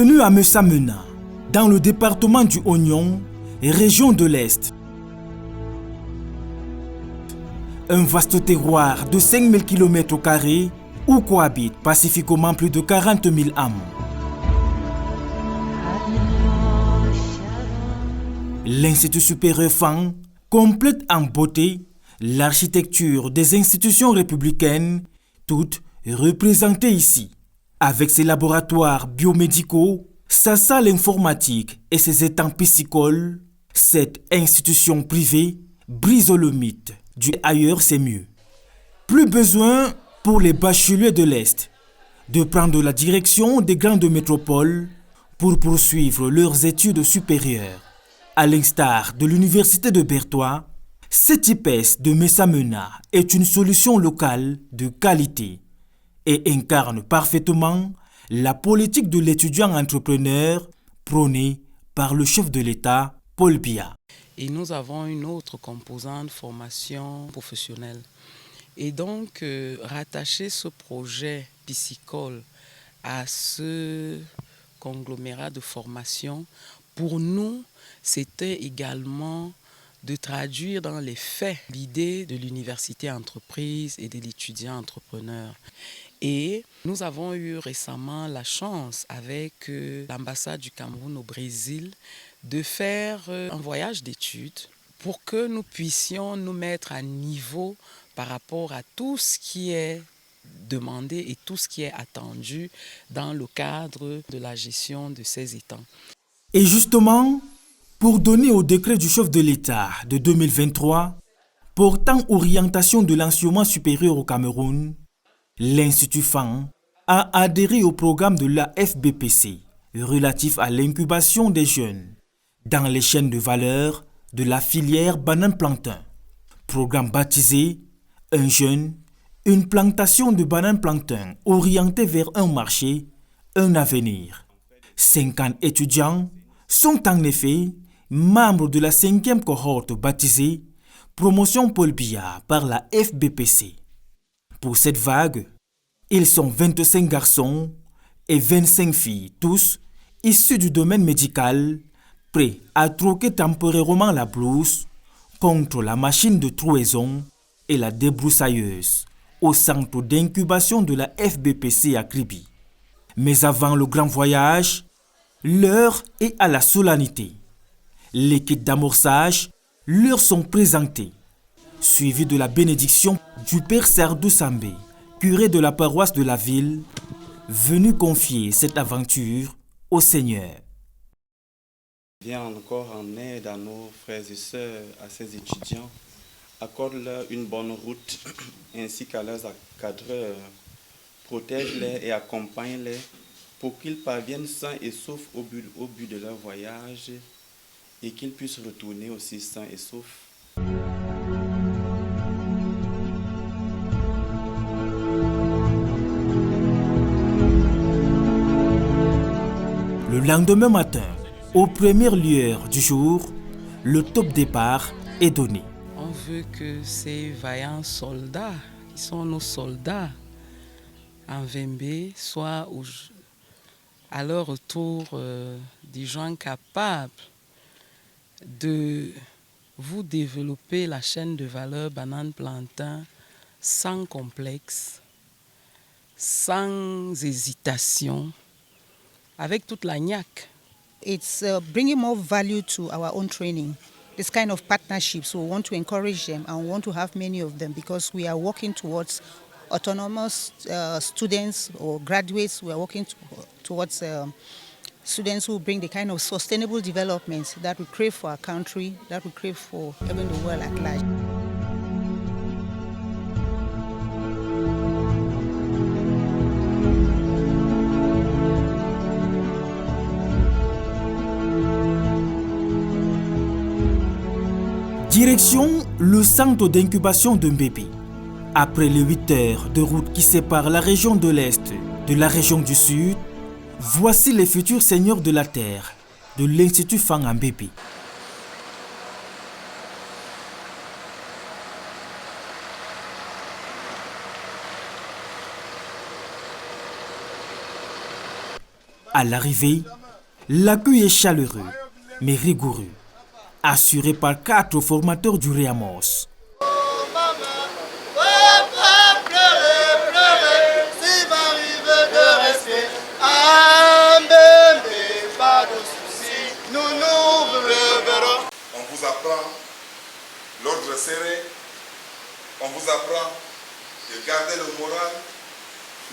Bienvenue à Messamena, dans le département du Oignon, région de l'Est. Un vaste terroir de 5000 km² où cohabitent pacifiquement plus de 40 000 âmes. L'Institut supérieur Fang complète en beauté l'architecture des institutions républicaines, toutes représentées ici. Avec ses laboratoires biomédicaux, sa salle informatique et ses étangs piscicoles, cette institution privée brise le mythe du ailleurs c'est mieux. Plus besoin pour les bacheliers de l'Est de prendre la direction des grandes métropoles pour poursuivre leurs études supérieures. À l'instar de l'université de Bertois, cette IPES de Messamena est une solution locale de qualité et incarne parfaitement la politique de l'étudiant entrepreneur prônée par le chef de l'État, Paul Biya. Et nous avons une autre composante formation professionnelle. Et donc, rattacher ce projet piscicole à ce conglomérat de formation, pour nous, c'était également de traduire dans les faits l'idée de l'université entreprise et de l'étudiant entrepreneur. Et nous avons eu récemment la chance avec l'ambassade du Cameroun au Brésil de faire un voyage d'études pour que nous puissions nous mettre à niveau par rapport à tout ce qui est demandé et tout ce qui est attendu dans le cadre de la gestion de ces étangs. Et justement, pour donner au décret du chef de l'État de 2023 portant orientation de l'enseignement supérieur au Cameroun, l'Institut Fang a adhéré au programme de la FBPC relatif à l'incubation des jeunes dans les chaînes de valeur de la filière banane-plantain. Programme baptisé « Un jeune, une plantation de banane-plantain orientée vers un marché, un avenir ». 50 étudiants sont en effet membres de la 5e cohorte baptisée « Promotion Paul Biya » par la FBPC. Pour cette vague, ils sont 25 garçons et 25 filles, tous issus du domaine médical, prêts à troquer temporairement la blouse contre la machine de trouaison et la débroussailleuse au centre d'incubation de la FBPC à Kribi. Mais avant le grand voyage, l'heure est à la solennité. Les kits d'amorçage leur sont présentés, suivi de la bénédiction du père Sardou Sambé, curé de la paroisse de la ville, venu confier cette aventure au Seigneur. Viens encore en aide à nos frères et sœurs, à ces étudiants, accorde-leur une bonne route ainsi qu'à leurs encadreurs, protège-les et accompagne-les pour qu'ils parviennent sains et saufs au but de leur voyage et qu'ils puissent retourner aussi sains et saufs. Le lendemain matin, aux premières lueurs du jour, le top départ est donné. On veut que ces vaillants soldats, qui sont nos soldats en Vembe, soient à leur retour des gens capables de vous développer la chaîne de valeur banane-plantain sans complexe, sans hésitation, avec toute la niaque. It's bringing more value to our own training. This kind of partnerships, we want to encourage them and we want to have many of them because we are working towards autonomous students or graduates. We are working towards students who bring the kind of sustainable development that we crave for our country, that we crave for even the world at large. Direction le centre d'incubation de Mbébé. Après les 8 heures de route qui séparent la région de l'Est de la région du Sud, voici les futurs seigneurs de la terre de l'Institut Fang à Mbébé. À l'arrivée, l'accueil est chaleureux, mais rigoureux, assuré par 4 formateurs du Réamos. On vous apprend l'ordre serré, on vous apprend de garder le moral,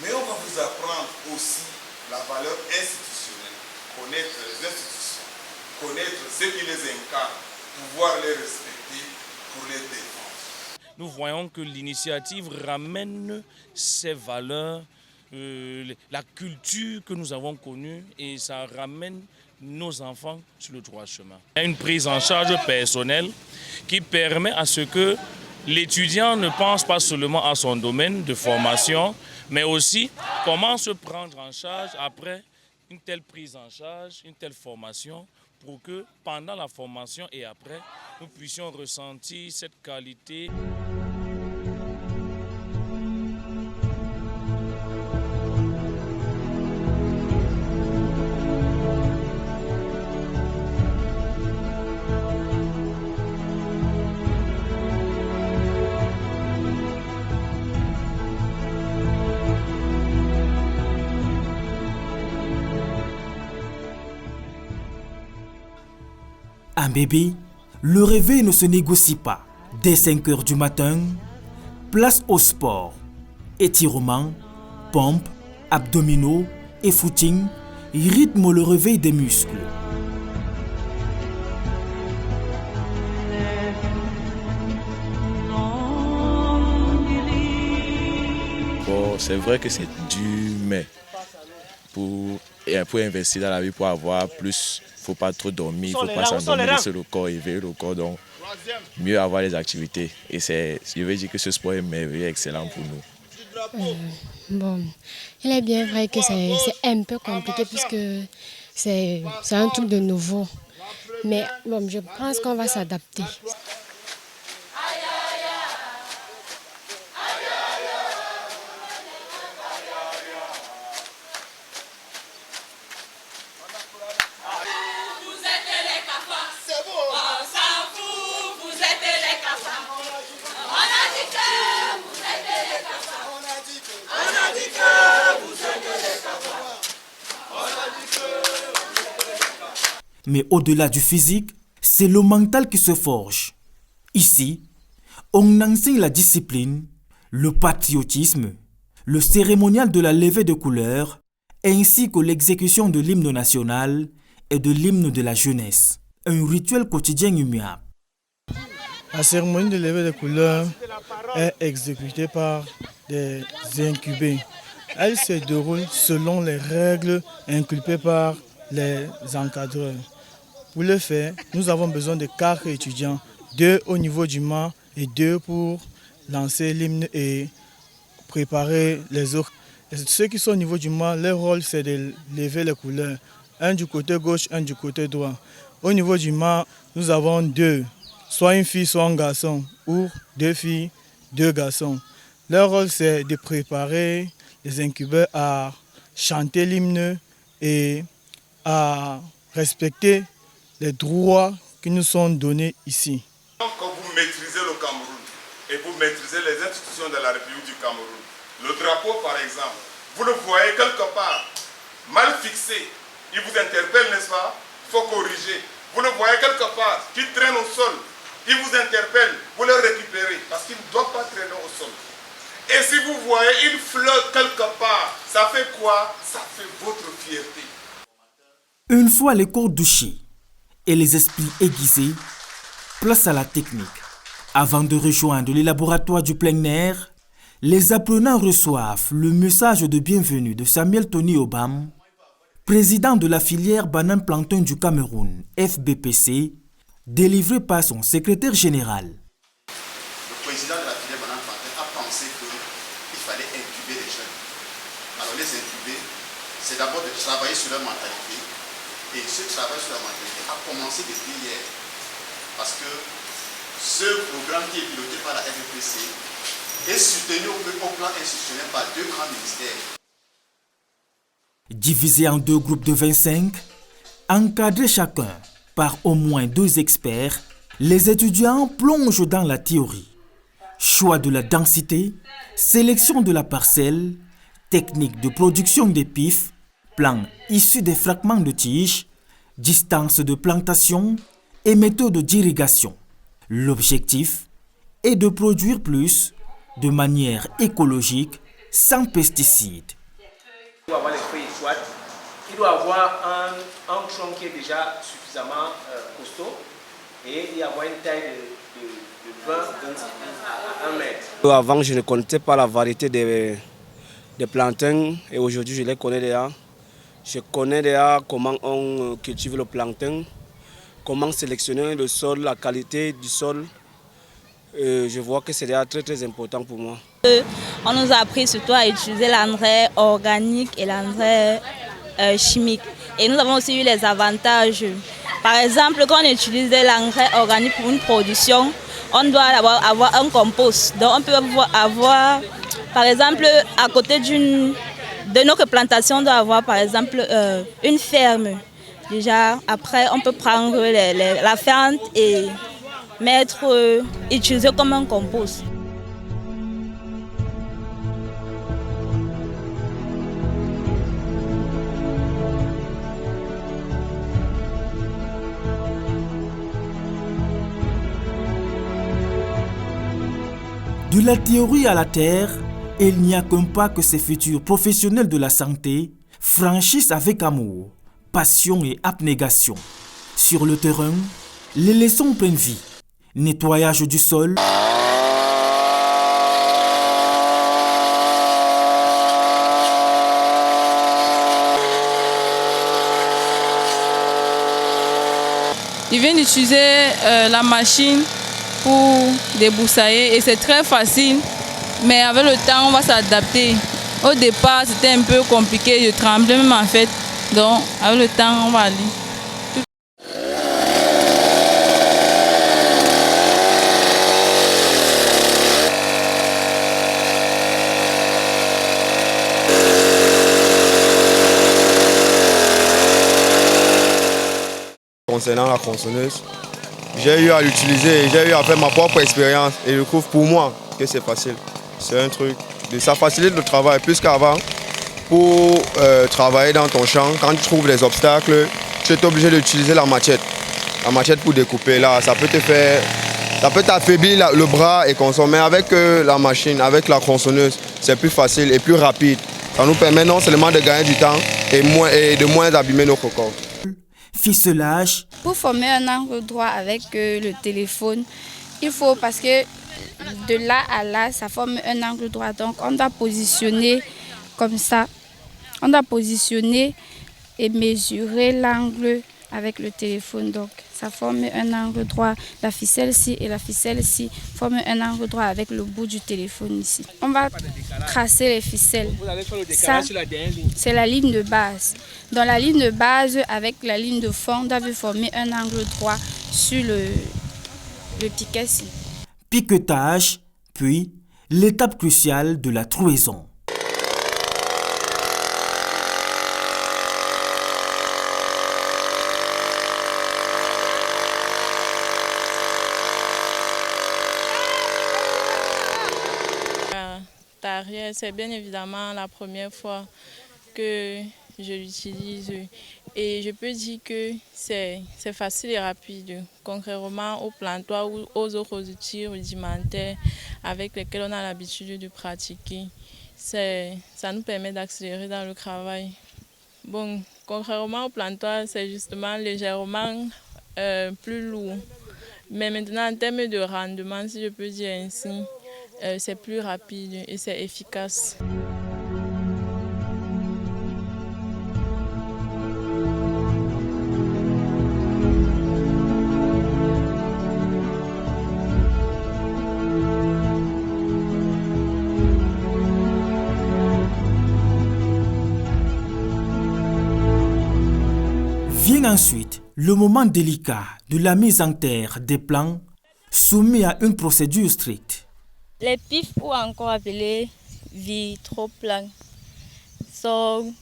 mais on va vous apprendre aussi la valeur institutionnelle, connaître les institutions, connaître ceux qui les incarnent, pouvoir les respecter pour les défendre. Nous voyons que l'initiative ramène ces valeurs, la culture que nous avons connue, et ça ramène nos enfants sur le droit chemin. Il y a une prise en charge personnelle qui permet à ce que l'étudiant ne pense pas seulement à son domaine de formation, mais aussi comment se prendre en charge après une telle prise en charge, une telle formation, pour que pendant la formation et après, nous puissions ressentir cette qualité. Un bébé, le réveil ne se négocie pas. Dès 5 heures du matin, place au sport. Étirements, pompes, abdominaux et footing rythment le réveil des muscles. Bon, c'est vrai que c'est dur, mais pour investir dans la vie, pour avoir plus, il ne faut pas trop dormir, il ne faut pas s'endormir, laisser le corps, éveiller le corps, donc mieux avoir les activités. Et je veux dire que ce sport est merveilleux, excellent pour nous. Bon, il est bien vrai que c'est un peu compliqué puisque c'est un truc de nouveau. Mais bon, je pense qu'on va s'adapter. Mais au-delà du physique, c'est le mental qui se forge. Ici, on enseigne la discipline, le patriotisme, le cérémonial de la levée de couleurs, ainsi que l'exécution de l'hymne national et de l'hymne de la jeunesse. Un rituel quotidien immuable. La cérémonie de levée de couleurs est exécutée par des incubés. Elle se déroule selon les règles inculpées par les encadreurs. Pour le faire, nous avons besoin de 4 étudiants, 2 au niveau du mât et 2 pour lancer l'hymne et préparer les autres. Et ceux qui sont au niveau du mât, leur rôle c'est de lever les couleurs, un du côté gauche, un du côté droit. Au niveau du mât, nous avons 2, soit une fille, soit un garçon, ou 2 filles, 2 garçons. Leur rôle c'est de préparer les incubeurs à chanter l'hymne et à respecter les droits qui nous sont donnés ici. Quand vous maîtrisez le Cameroun et vous maîtrisez les institutions de la République du Cameroun, le drapeau par exemple, vous le voyez quelque part mal fixé, il vous interpelle, n'est-ce pas? Il faut corriger. Vous le voyez quelque part qui traîne au sol, il vous interpelle, vous le récupérez parce qu'il ne doit pas traîner au sol. Et si vous voyez une fleur quelque part, ça fait quoi? Ça fait votre fierté. Une fois les corps douchés et les esprits aiguisés, place à la technique. Avant de rejoindre les laboratoires du plein air, les apprenants reçoivent le message de bienvenue de Samuel Tony Obam, président de la filière banane plantain du Cameroun, FBPC, délivré par son secrétaire général. Le président de la filière banane plantain a pensé qu'il fallait incuber les jeunes. Alors les incuber, c'est d'abord de travailler sur leur mentalité. Et ce travail sur la mentalité a commencé depuis hier. Parce que ce programme qui est piloté par la FBPC est soutenu au plan institutionnel par 2 grands ministères. Divisés en 2 groupes de 25, encadrés chacun par au moins 2 experts, les étudiants plongent dans la théorie. Choix de la densité, sélection de la parcelle, technique de production des pifs, plans issus des fragments de tiges, distance de plantation et méthode d'irrigation. L'objectif est de produire plus de manière écologique, sans pesticides. Il doit avoir les feuilles étroites, il doit avoir un tronc qui est déjà suffisamment costaud et il y avoir une taille de 20 à 1 mètre. Avant, je ne connaissais pas la variété des plantains et aujourd'hui, je les connais déjà. Je connais déjà comment on cultive le plantain, comment sélectionner le sol, la qualité du sol. Je vois que c'est déjà très très important pour moi. On nous a appris surtout à utiliser l'engrais organique et l'engrais chimique. Et nous avons aussi eu les avantages. Par exemple, quand on utilise l'engrais organique pour une production, on doit avoir un compost. Donc on peut avoir, par exemple, à côté de notre plantation, on doit avoir par exemple une ferme. Déjà, après, on peut prendre la ferme et utiliser comme un compost. De la théorie à la terre, il n'y a qu'un pas que ces futurs professionnels de la santé franchissent avec amour, passion et abnégation. Sur le terrain, les leçons prennent vie. Nettoyage du sol, il vient d'utiliser la machine pour débroussailler et c'est très facile, mais avec le temps on va s'adapter. Au départ c'était un peu compliqué, je tremblais même en fait, donc avec le temps on va aller. Concernant la tronçonneuse, j'ai eu à l'utiliser, j'ai eu à faire ma propre expérience et je trouve pour moi que c'est facile. C'est un truc, ça facilite le travail plus qu'avant. Pour travailler dans ton champ, quand tu trouves des obstacles, tu es obligé d'utiliser la machette. La machette pour découper, là, ça peut t'affaiblir le bras et consommer. Avec la machine, avec la tronçonneuse, c'est plus facile et plus rapide. Ça nous permet non seulement de gagner du temps et de moins abîmer notre corps. Ficelage. Pour former un angle droit avec le téléphone, il faut, parce que de là à là, ça forme un angle droit. Donc on doit positionner comme ça. On doit positionner et mesurer l'angle avec le téléphone. Donc ça forme un angle droit. La ficelle-ci et la ficelle-ci forment un angle droit avec le bout du téléphone ici. On va tracer les ficelles. Ça, c'est la ligne de base. Dans la ligne de base, avec la ligne de fond, on doit former un angle droit sur le piquet-ci. Piquetage, puis l'étape cruciale de la trouaison. C'est bien évidemment la première fois que je l'utilise et je peux dire que c'est facile et rapide, contrairement aux plantoirs ou aux autres outils rudimentaires avec lesquels on a l'habitude de pratiquer. Ça nous permet d'accélérer dans le travail. Bon, contrairement aux plantoirs, c'est justement légèrement plus lourd. Mais maintenant, en termes de rendement, si je peux dire ainsi, c'est plus rapide et c'est efficace. Vient ensuite le moment délicat de la mise en terre des plants soumis à une procédure stricte. Les pifs, ou encore appelés vitroplans, sont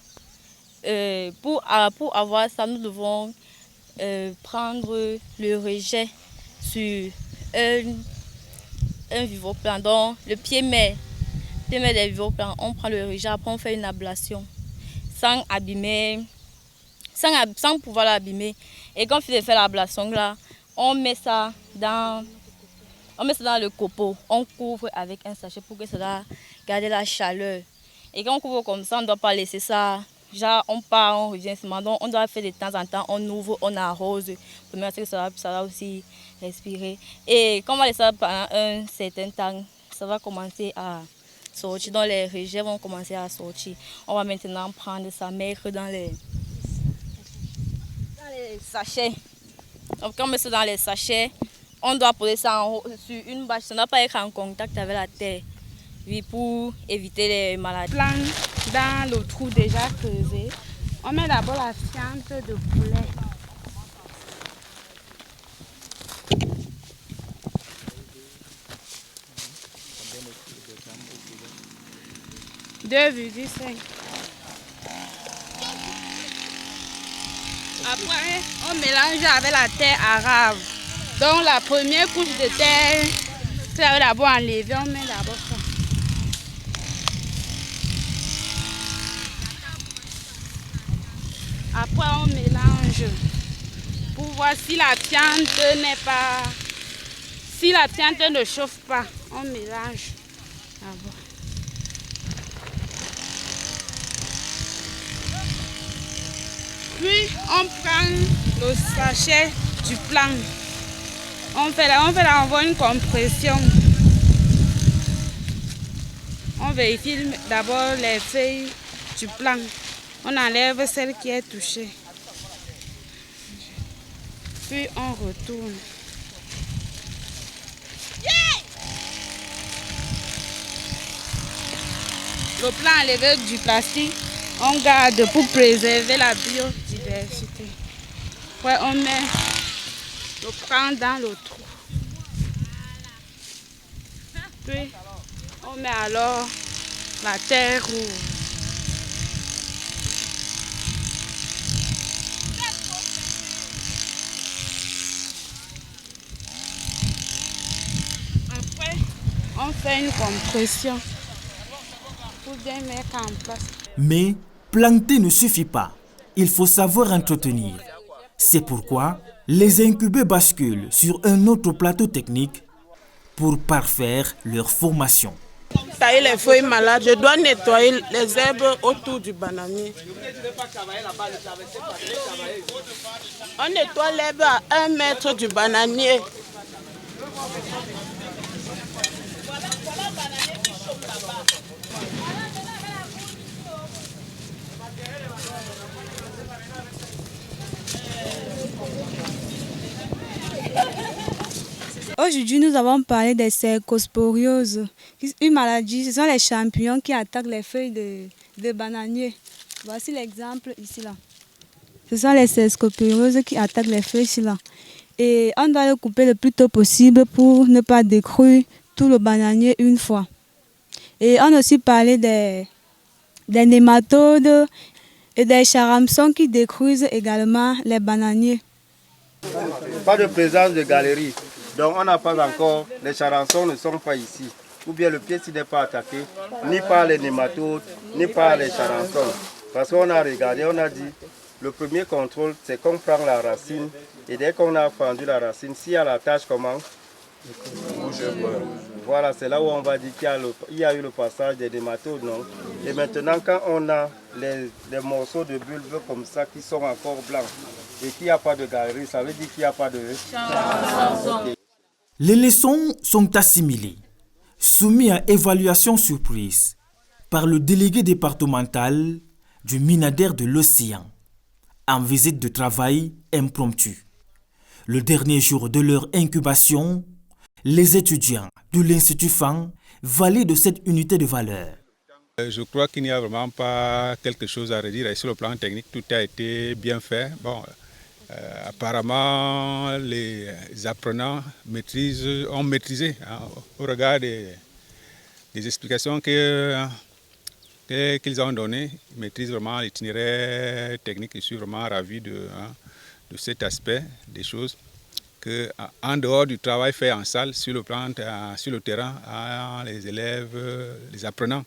Pour avoir ça, nous devons prendre le rejet sur un vivoplan, donc le pied-mère des vivoplans. On prend le rejet, après on fait une ablation sans abîmer, sans pouvoir l'abîmer. Et quand on finit de faire l'ablation là, on met ça dans le copeau, on couvre avec un sachet pour que ça va garder la chaleur. Et quand on couvre comme ça, on ne doit pas laisser ça. Genre, on part, on revient seulement. Donc, on doit faire de temps en temps, on ouvre, on arrose, pour que ça va aussi respirer. Et quand on va laisser ça pendant un certain temps, ça va commencer à sortir. Donc, les rejets vont commencer à sortir. On va maintenant prendre ça, mettre dans les sachets. Donc, quand on met ça dans les sachets, on doit poser ça sur une bâche. Ça ne doit pas être en contact avec la terre. Oui, pour éviter les maladies. Dans le trou déjà creusé, on met d'abord la fiente de poulet. Après, on mélange avec la terre arabe. Donc la première couche de terre, c'est d'abord enlever, on met d'abord ça. Après, on mélange pour voir si la fiente n'est pas... Si la fiente ne chauffe pas, on mélange d'abord. Puis, on prend le sachet du plan. On envoie une compression. On vérifie d'abord les feuilles du plan. On enlève celle qui est touchée. Puis on retourne. Le plan enlevé du plastique, on garde pour préserver la biodiversité. Après on met le plan dans le trou. Puis on met alors la terre rouge. Après, on fait une compression pour bien mettre en place. Mais planter ne suffit pas. Il faut savoir entretenir. C'est pourquoi les incubés basculent sur un autre plateau technique pour parfaire leur formation. Tailler les feuilles malades, je dois nettoyer les herbes autour du bananier. On nettoie l'herbe à 1 mètre du bananier. Aujourd'hui, nous avons parlé des cercosporioses. Une maladie, ce sont les champignons qui attaquent les feuilles de bananier. Voici l'exemple ici là. Ce sont les cercosporioses qui attaquent les feuilles ici là. Et on doit le couper le plus tôt possible pour ne pas détruire tout le bananier une fois. Et on a aussi parlé des nématodes et des charançons qui détruisent également les bananiers. Pas de présence de galerie. Donc on n'a pas encore, les charançons ne sont pas ici. Ou bien le pied n'est pas attaqué, ni par les nématodes, ni par les charançons. Parce qu'on a regardé, on a dit, le premier contrôle, c'est qu'on prend la racine. Et dès qu'on a fendu la racine, s'il y a la tache, comment? Voilà, c'est là où on va dire qu'il y a eu le passage des nématodes, non? Et maintenant, quand on a les morceaux de bulbes comme ça qui sont encore blancs et qu'il n'y a pas de galerie, ça veut dire qu'il n'y a pas de... Les leçons sont assimilées, soumises à évaluation surprise par le délégué départemental du Minader de l'Océan, en visite de travail impromptue. Le dernier jour de leur incubation, les étudiants de l'Institut FAN valident cette unité de valeur. Je crois qu'il n'y a vraiment pas quelque chose à redire. Et sur le plan technique, tout a été bien fait. Bon, apparemment, les apprenants ont maîtrisé au regard des explications que qu'ils ont donné. Ils maîtrisent vraiment l'itinéraire technique. Je suis vraiment ravi de cet aspect des choses. En dehors du travail fait en salle, sur le terrain, les élèves, les apprenants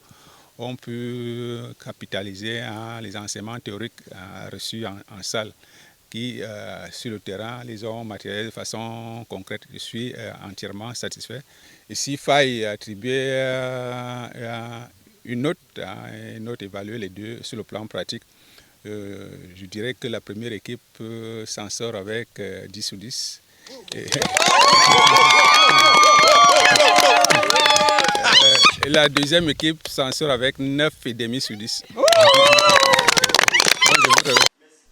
ont pu capitaliser les enseignements théoriques reçus en salle qui, sur le terrain, les ont matérialisés de façon concrète. Je suis entièrement satisfait. Et s'il faille attribuer une note évaluée les deux sur le plan pratique, je dirais que la première équipe s'en sort avec 10 sur 10. Et la deuxième équipe s'en sort avec 9,5 sur 10.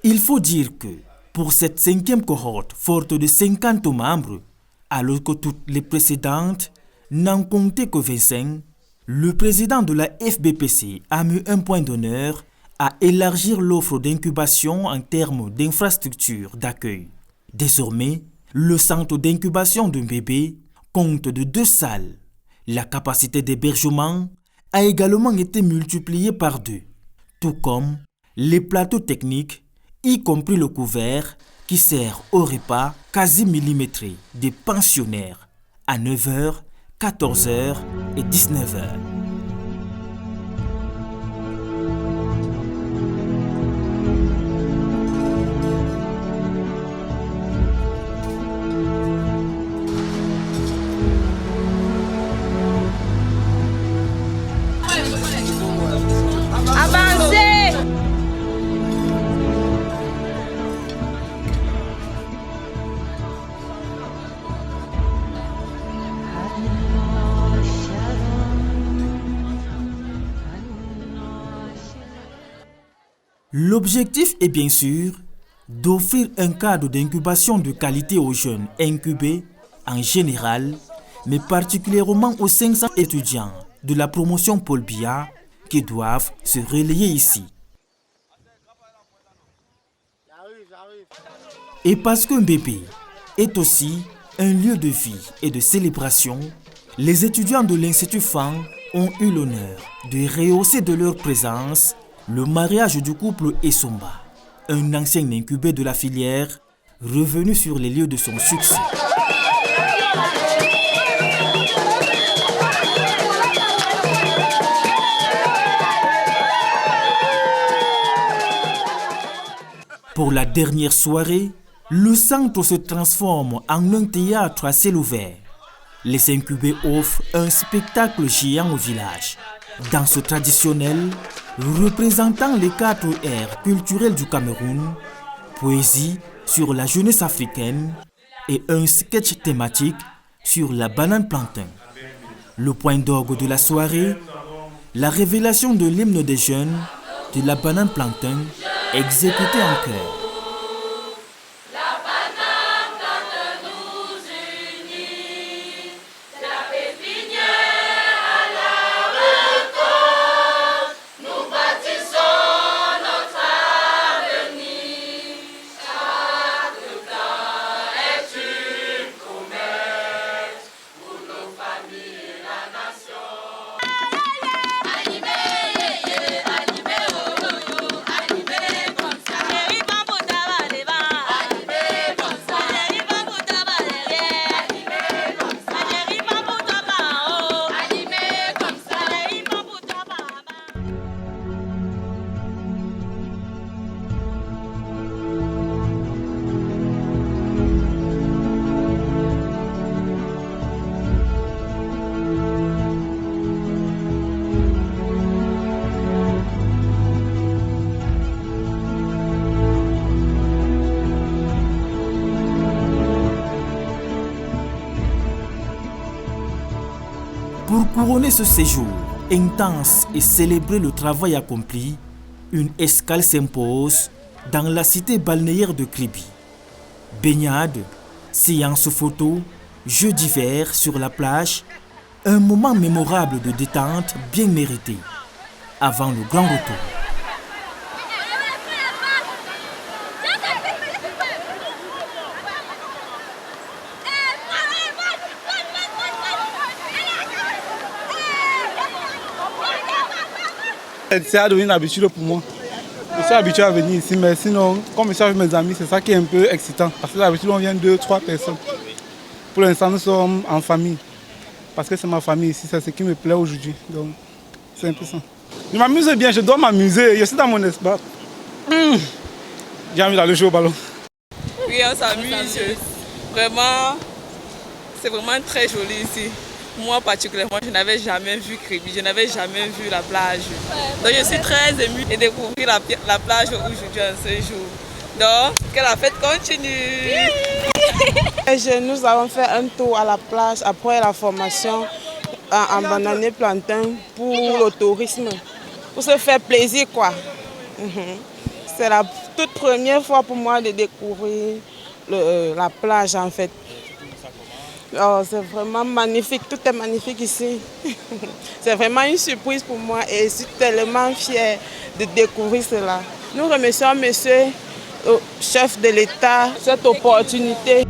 Il faut dire que pour cette 5e cohorte forte de 50 membres, alors que toutes les précédentes n'en comptaient que 25, le président de la FBPC a mis un point d'honneur à élargir l'offre d'incubation en termes d'infrastructures d'accueil. Désormais, le centre d'incubation de Mbébé compte de 2 salles. La capacité d'hébergement a également été multipliée par 2, tout comme les plateaux techniques, y compris le couvert qui sert au repas quasi millimétré des pensionnaires à 9h, 14h et 19h. L'objectif est bien sûr d'offrir un cadre d'incubation de qualité aux jeunes incubés en général, mais particulièrement aux 500 étudiants de la promotion Paul Biya qui doivent se relayer ici. Et parce qu'un bébé est aussi un lieu de vie et de célébration, les étudiants de l'Institut FAN ont eu l'honneur de rehausser de leur présence le mariage du couple Essomba, un ancien incubé de la filière, revenu sur les lieux de son succès. Pour la dernière soirée, le centre se transforme en un théâtre à ciel ouvert. Les incubés offrent un spectacle géant au village. Danse traditionnelle représentant les 4 aires culturelles du Cameroun, poésie sur la jeunesse africaine et un sketch thématique sur la banane plantain. Le point d'orgue de la soirée, la révélation de l'hymne des jeunes de la banane plantain exécuté en chœur. Pour couronner ce séjour intense et célébrer le travail accompli, une escale s'impose dans la cité balnéaire de Kribi. Baignade, séance photo, jeux d'hiver sur la plage, un moment mémorable de détente bien mérité avant le grand retour. C'est à devenir une habitude pour moi. Je suis habitué à venir ici, mais sinon, comme je suis avec mes amis, c'est ça qui est un peu excitant. Parce que d'habitude, on vient 2-3 personnes. Pour l'instant, nous sommes en famille. Parce que c'est ma famille ici, c'est ce qui me plaît aujourd'hui. Donc, c'est un peu ça. Je m'amuse bien, je dois m'amuser. Je suis dans mon espace. J'ai envie d'aller jouer au ballon. Oui, on s'amuse. Vraiment, c'est vraiment très joli ici. Moi particulièrement, je n'avais jamais vu Kribi, je n'avais jamais vu la plage. Donc je suis très émue de découvrir la plage aujourd'hui en ce jour. Donc, que la fête continue. Nous avons fait un tour à la plage après la formation en bananier plantain pour le tourisme, pour se faire plaisir quoi. C'est la toute première fois pour moi de découvrir la plage en fait. Oh, c'est vraiment magnifique, tout est magnifique ici. C'est vraiment une surprise pour moi et je suis tellement fière de découvrir cela. Nous remercions monsieur le chef de l'État cette opportunité.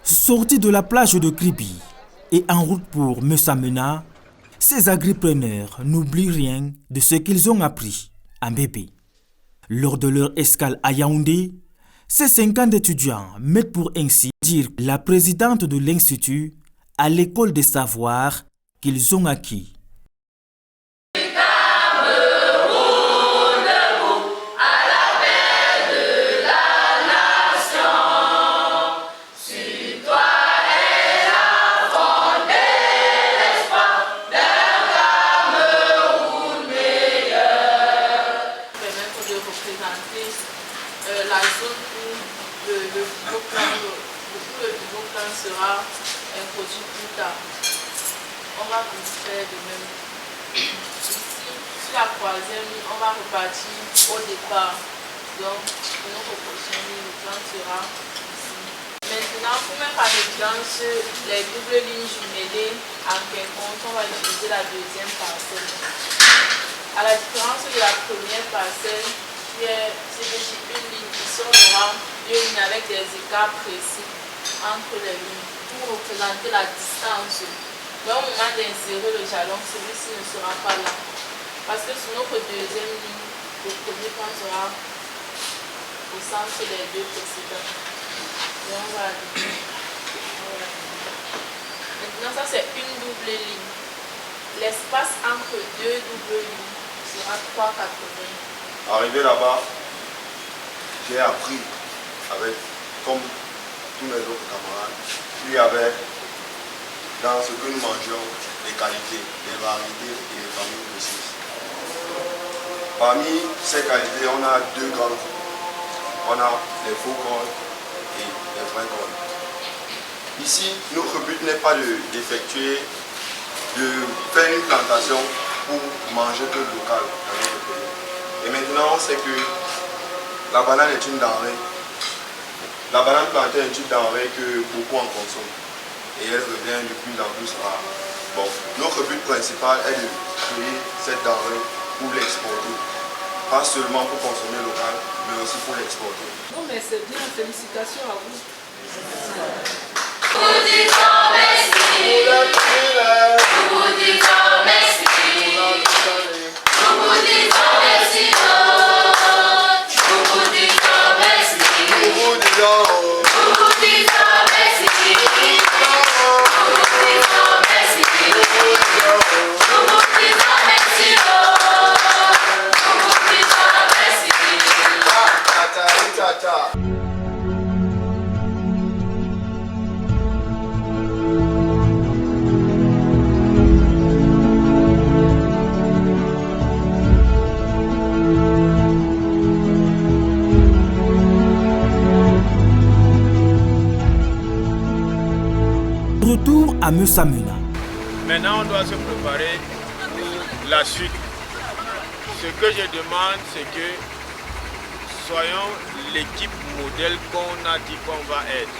Sortis de la plage de Kribi et en route pour Messamena, ces agripreneurs n'oublient rien de ce qu'ils ont appris en bébé. Lors de leur escale à Yaoundé, ces 50 étudiants mettent pour ainsi dire la présidente de l'Institut à l'école des savoirs qu'ils ont acquis. Sera introduit plus tard. On va faire de même. Ici, sur la troisième ligne, on va repartir au départ. Donc, pour notre prochaine ligne, le plan sera ici. Maintenant, pour mettre en évidence les doubles lignes jumelées en quinconce, on va utiliser la deuxième parcelle. À la différence de la première parcelle, qui est une ligne, ici on aura deux lignes avec des écarts précis entre les lignes pour représenter la distance. Donc au moment d'insérer le jalon, celui-ci ne sera pas là. Parce que sur notre deuxième ligne, le premier point sera au centre des deux précédents. Donc voilà. Maintenant ça c'est une double ligne. L'espace entre deux doubles lignes sera 3,80. Arrivé là-bas, j'ai appris avec, comme tous mes autres camarades, il y avait dans ce que nous mangeons des qualités, des variétés et des familles précises. Parmi ces qualités, on a deux grands groupes. On a les faux cols et les vrais cols. Ici, notre but n'est pas d'effectuer, de faire une plantation pour manger que le local dans notre pays. Et maintenant, on sait que la banane est une denrée. La banane plantain est une denrée que beaucoup en consomment. Et elle revient de plus en plus rare. Bon, notre but principal est de créer cette denrée pour l'exporter. Pas seulement pour consommer local, mais aussi pour l'exporter. Non mais c'est bien, félicitations à vous. Nous vous disons merci. Nous vous disons merci. Nous vous disons merci. Nous vous disons merci. Nous vous disons merci. retour à Messamena. Maintenant, on doit se préparer pour la suite. Ce que je demande, c'est que soyons l'équipe modèle qu'on a dit qu'on va être.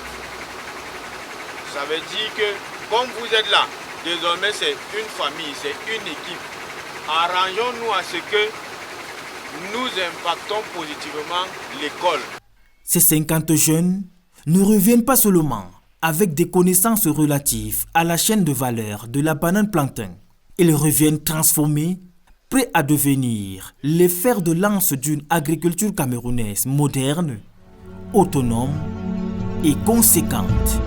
Ça veut dire que, comme vous êtes là, désormais c'est une famille, c'est une équipe. Arrangeons-nous à ce que nous impactons positivement l'école. Ces 50 jeunes ne reviennent pas seulement avec des connaissances relatives à la chaîne de valeur de la banane plantain. Ils reviennent transformés, prêts à devenir les fers de lance d'une agriculture camerounaise moderne, autonome et conséquente.